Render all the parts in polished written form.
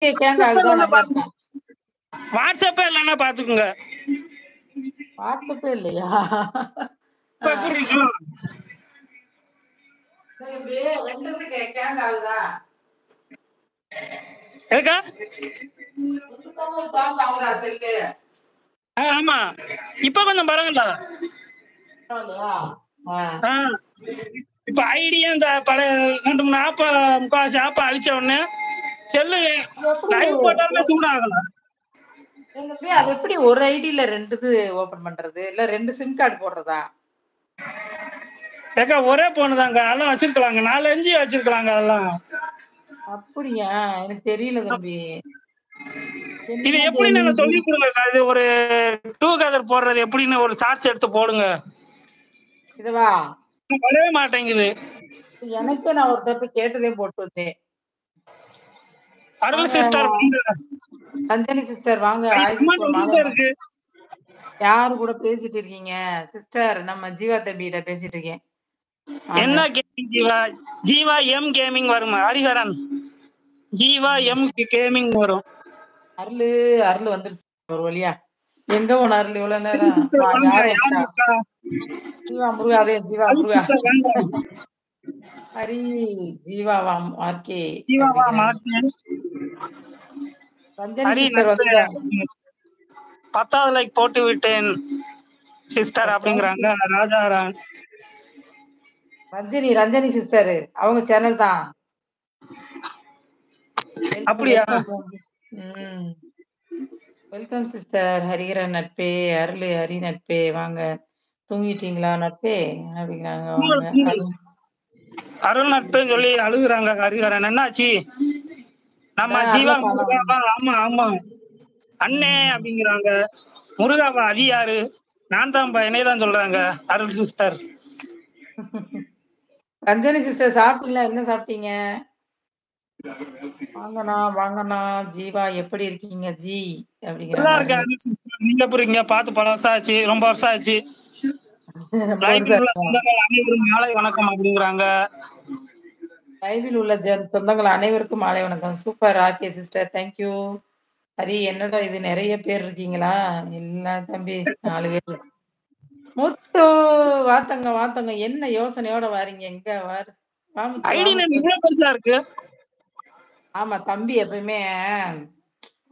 கேங்க ஆகுதா நல்லா இருக்கா? வாட்ஸ்அப்பே இல்லைன்னா பாத்துக்குங்க. வாட்ஸ்அப்பே இல்லையா? இப்ப எப்படி இருக்கும்? கேங்க ஆகுதா? ஏக்கா? ஆமா. இப்ப கொஞ்சம் பரவாயில்ல. இப்ப ஐடியா இந்த பழைய 2 3 ஆப்ப முக்காவாசி ஆப்ப அழிச்ச உடனே செல்லு லைவ் போட்டாலுமே சூடாகல. அது எப்படி ஒரு ஐடியில 2 இது ஓபன் பண்றது? இல்ல 2 சிம் கார்டு போடுறதா? ஏக்கா ஒரே போன் தாங்க. அதெல்லாம் வச்சிருக்கலாங்க. 4 MB வச்சிருக்கலாங்க அதெல்லாம். அப்படியா? எனக்கு தெரியல தம்பி. இது எப்படி நாங்க சொல்லி கொடுங்க. இது ஒரு டூகெதர் போடுறது எப்படின்னு ஒரு ஷார்ட்ஸ் எடுத்து போடுங்க. இதுவா? வரவே மாட்டேங்குது. எனக்கே நான் ஒரு தடவை கேட்டதே போட்டு வந்தேன். அருள் சிஸ்டர் ரஞ்சனி சிஸ்டர் வாங்க. இருக்கு. யாரு கூட பேசிட்டு இருக்கீங்க? சிஸ்டர் நம்ம ஜீவா தம்பிகிட்ட பேசிட்டு இருக்கேன். என்ன gaming Jeeva? Jeeva M gaming வரும். ஹரிஹரன் ஜீவா எம் கேமிங் வரும். அருள் வந்துருச்சு ஒரு வழியா. எங்க போன அருள் இவ்வளவு நேரம்? ஜீவா முருகா, அதே ஜீவா முருகா. ஹரி ஜீவாவா மார்க்கே. ஜீவாவா மார்க்கே. ரஞ்சனி சிஸ்டர் வந்துட்டாங்க. 10வது லைக் போட்டு விட்டேன் சிஸ்டர் அப்படிங்கறாங்க ராஜாராம். ரஞ்சனி சிஸ்டர் அவங்க சேனல் தான். அப்படியா? Welcome sister. ஹரிஹரன் நட்பே, ஹரி நட்பே வாங்க. தூங்கிட்டீங்களா நட்பே அப்படிங்கிறாங்க. அருள் நட்பேன்னு சொல்லி அழுகுறாங்க ஹரிஹரன். என்னாச்சு? நம்ம ஜீவா முருகாவா? ஆமா ஆமா அண்ணே அப்படிங்கிறாங்க. முருகாவா? அது யாரு? நான் தான்ப்பா, என்னையதான் சொல்றாங்க அருள் சிஸ்டர். ரஞ்சனி சிஸ்டர் சாப்பிட்டீங்களா? என்ன சாப்பிட்டீங்க? வாங்கண்ணா ஜீவா எப்படி இருக்கீங்க ஜி அப்படிங்கிறாங்க. நீங்க புரியுங்க. பார்த்து பல வருஷம் ஆச்சு, ரொம்ப வருஷம் ஆச்சு. அனைவரும் மாலை வணக்கம் அப்படிங்கிறாங்க. லைவில் உள்ள சொந்தங்கள் அனைவருக்கும் மாலை வணக்கம். Super RK sister, thank you. Hari என்னடா இது நிறைய பேர் இருக்கீங்களா? இல்ல தம்பி 4 பேர். முத்து வாத்தங்க என்ன யோசனையோட வாரீங்க? எங்க வாரு? பெருசா இருக்கு. ஆமா தம்பி எப்பயுமே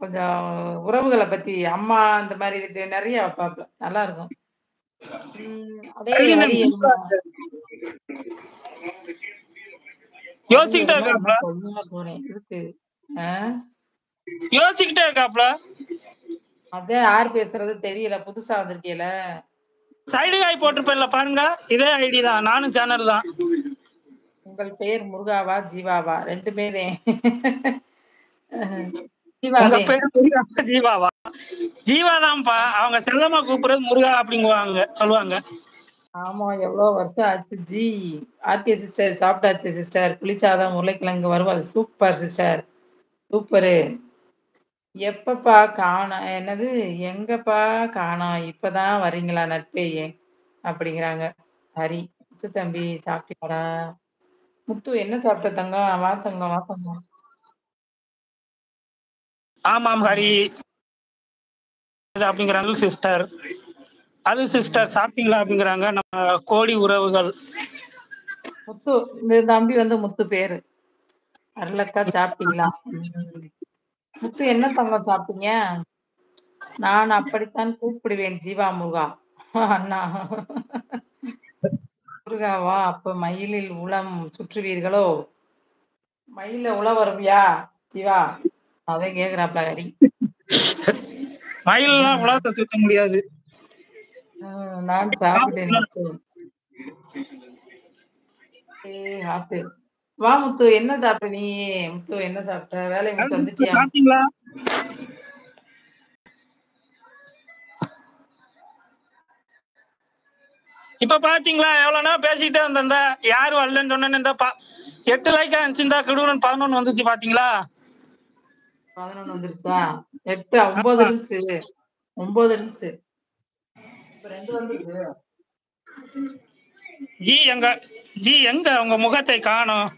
கொஞ்சம் உறவுகளை பத்தி அம்மா இந்த மாதிரி இது நிறைய வைப்பாப்ல. நல்லா இருக்கும். யோசிச்சுக்கிட்டே இருக்காப்ல. அதான் யார் பேசுறது தெரியல. புதுசா வந்திருக்கீல. சைடு காய் போட்டிருப்பேன்ல பாருங்க. இதே ஐடி தான். நானும் சேனல் தான். உங்கள் பெயர் முருகாவா ஜீவாவா? 2மே தான். ஜீவாவா? ஜீவாதான்ப்பா. அவங்க செல்லமா கூப்பிடுறது முருகா அப்படிங்குவாங்க சொல்லுவாங்க. ஆமா எவ்வளவு வருஷம் ஆச்சு ஜி. ஆர்கே சிஸ்டர் சாப்பிட்டாச்சு சிஸ்டர். புளிச்சாதம் உருளைக்கிழங்கு வறுவல். Super sister, super. எப்பப்பா காணோம்? என்னது எங்கப்பா காணோம்? இப்பதான் வரீங்களா நட்பே அப்படிங்கிறாங்க ஹரி. முத்து தம்பி சாப்பிட்டீங்களா? முத்து என்ன சாப்பிட்ட தங்கம்? வாத்தங்க. ஆமாம் ஹரி அப்படிங்கிறாங்க சிஸ்டர். அது சிஸ்டர் சாப்பிட்டீங்களா அப்படிங்கிறாங்க நம்ம கோடி உறவுகள். முத்து இந்த தம்பி முத்து பேரு. அருளக்கா சாப்பிட்டீங்களா? முத்து என்ன தங்கம் சாப்பிட்டீங்க? நான் அப்படித்தான் கூப்பிடுவேன் ஜீவா முருகா. அண்ணா முருகாவா? அப்ப மயிலில் உளம் சுற்றுவீர்களோ? மயில உள வருவியா ஜீவா? அதை கேக்குறாப்ல ஹரி. மயிலெல்லாம் உலகத்தை சுத்த முடியாது. நான் சாப்பிட்டேன் முத்து. வா முத்து, என்ன சாப்பிட்ட நீ? முத்து என்ன சாப்பிட்ட? வேலையை முடிச்சு வந்துட்டியா? சாப்பிட்டீங்களா? இப்ப பாத்தீங்களா எவ்வளவு நேரம் பேசிக்கிட்டே வந்தா யாரும் வரலன்னு சொன்னேன்னு 8 லைக் இருந்துச்சுந்தா கிடுவன் 11 வந்துச்சு பாத்தீங்களா? 11 வந்துருச்சா? 8 9 இருந்துச்சு. 9 இருந்துச்சு. இப்ப 2 வந்துருக்கு. ஜி எங்க உங்க முகத்தை காணோம்.